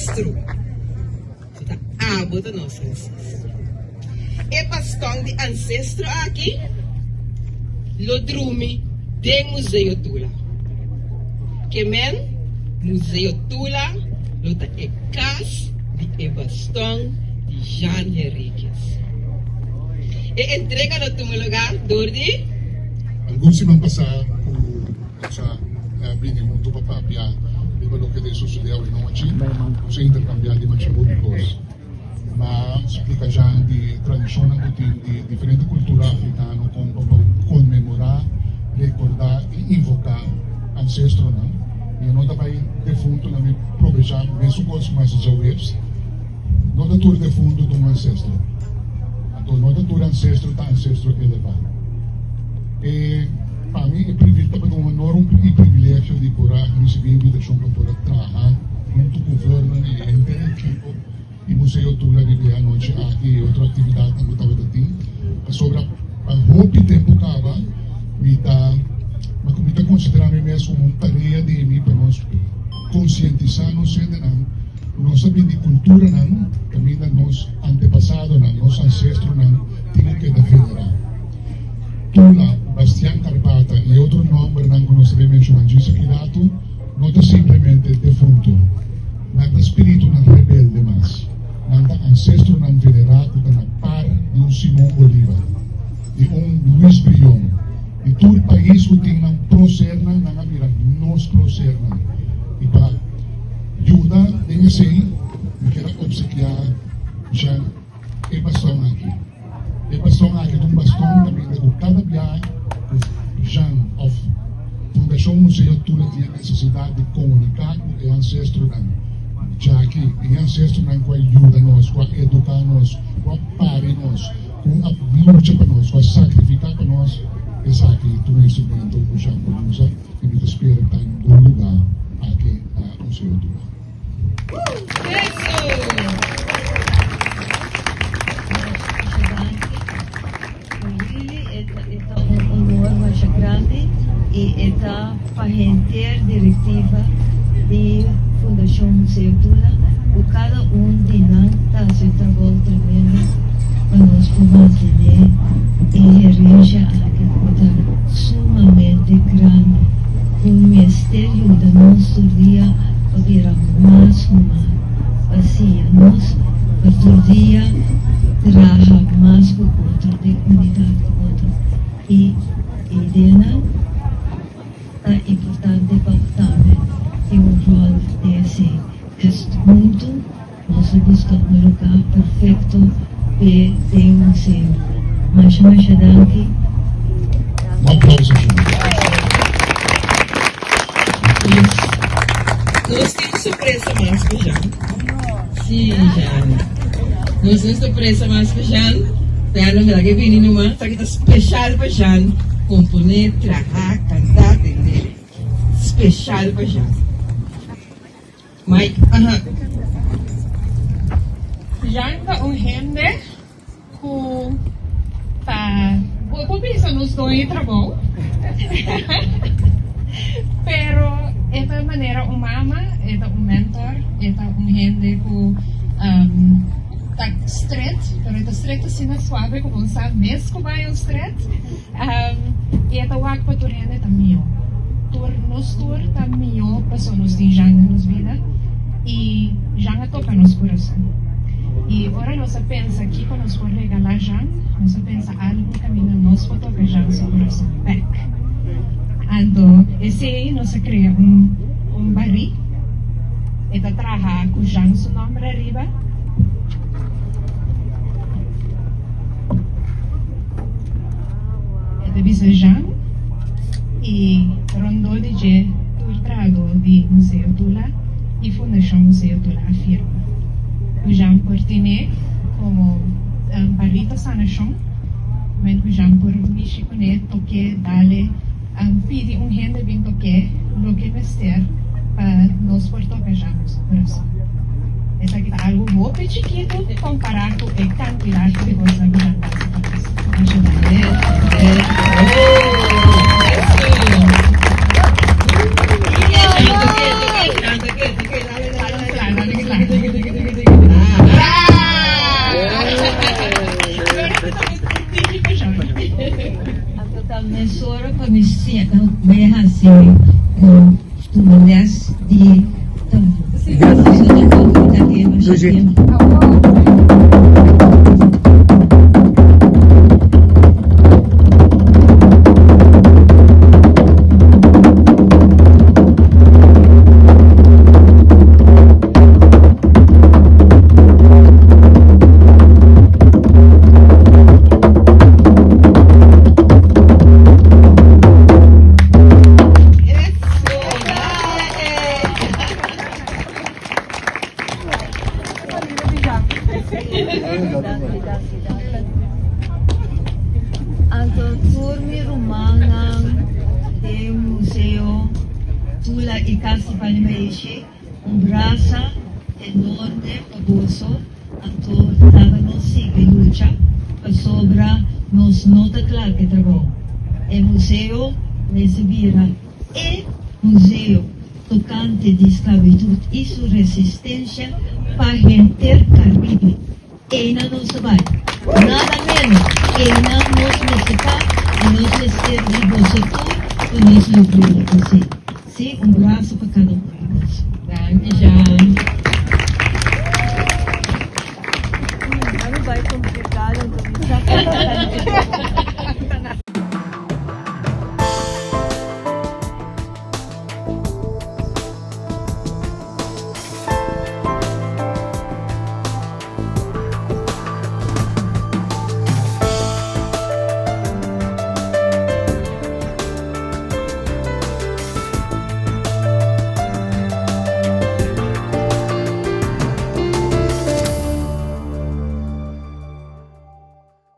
ancestro. Tá abo do nosso ancestro. E bastão de ancestro aqui, Lodrumi de Museu Tula. Que men, Museu Tula, luta e cas de bastão de Jean Henriquez. E entrega no tumo lugar, Dordi? Alguns se vão passar sa bini muito papapia di quello che adesso succedeva in oggi, non si intercambiare di machabudicos, ma explica già di tradizione di differenti culture africane come commemorare, ricordare e invocare ancestro, no? E non da pai defunto na mi provejare messo cose mais já webs, non da tur defunto do ancestro. Então non da tur ancestro tá ancestro que levar. E para mim é privilégio, um enorme privilégio de poder receber invitação para poder trabalhar junto com o governo e entre a equipe e o Museu Tula de Bia Noite aqui e outra atividade que eu estava tendo. Sobre a roupa e tempo que acaba, me está considerando mesmo como uma tarefa de mim para nós conscientizar nós de nós sabemos de cultura, também da nosso antepassado, nossos ancestros, temos que defender. Tula, Bastian Carpata e outro nome que nós devemos mencionar aqui dato, não é simplesmente defunto, não é espírito não rebelde mais, não é ancestro não venerado, não é par de um Simão Bolívar, de um Luís Brion, de todo o país que tem não procerna, não é mira, nós procerna, e para ajudar, tem assim, eu quero obsequiar já e bastão aqui. E bastão aqui, um bastão também de cada viagem, Jean of Fundação Museu Tula tinha necessidade de comunicar com o ancestro já aqui, e ancestro que ajuda nós, que educar nós, que pare nós, que luta para nós, que sacrificar para nós, esse aqui, um instrumento que já pode usar, e me espera estar em bom lugar aqui no Museu Tula. Grande e esta parente diretiva de Fundação Museu Tula, o cada de nós está se trabalhando tremendo para nós manter e reger a sumamente grande. O mistério da nosso dia para mais humano, assim nós para todo dia trabalhar mais com o outro, de unidade com o outro e ideia é importante para também ter um rol desse junto nós buscamos um lugar perfeito para ter um museu mas daqui um aplauso nós temos surpresa mais para Jean. Sim, Jean. Nós temos surpresa mais para Jean. Pero mira que vini numa, tá aqui especial para Jean. Componer, trabalhar, cantar, entender. Especial para Jean. Mike, Jean tá gente com tá, vou pensar nos dois trabalho. Pero esta maneira mama, esta mentor, esta gente com tá estreito, pero esta estreito assim na suave, como sabe mesmo que vai estreito. E esta wak para tu rende tá mio. Nos tá mio, pessoas de Jean nos vida e Jean toca nos coração. E agora nós pensa que quando nós for regalar Jean, nós pensa algo que caminha nós for tocar Jean no coração back. Então, esse aí nós cria barril, esta traja com Jean seu nome arriba. Visa Jean e rondou de todo trago de Museu Tula e Fundação Museu Tula afirma. O Jean pertence como barrita sanação, mas o Jean por Michicone toque dale pedi gente bem toque lo que vestir para nós por tocar Jean no coração. Essa aqui tá algo muito chiquito comparado com a quantidade de coisas que Jean faz. Suzy. Ang turmi rumangang de museo tula ikasi palimaishe umbrasa enorme pabuso ato tavano si lucha pasobra nos nota clar que trago e museo recibirá e museo tocante de esclavitud e sua resistência para render Caribe. E não nos vai, nada menos, e não nos necessitar, e nos necessitar de você, e nos livrar de você. Sim, um braço para cada um.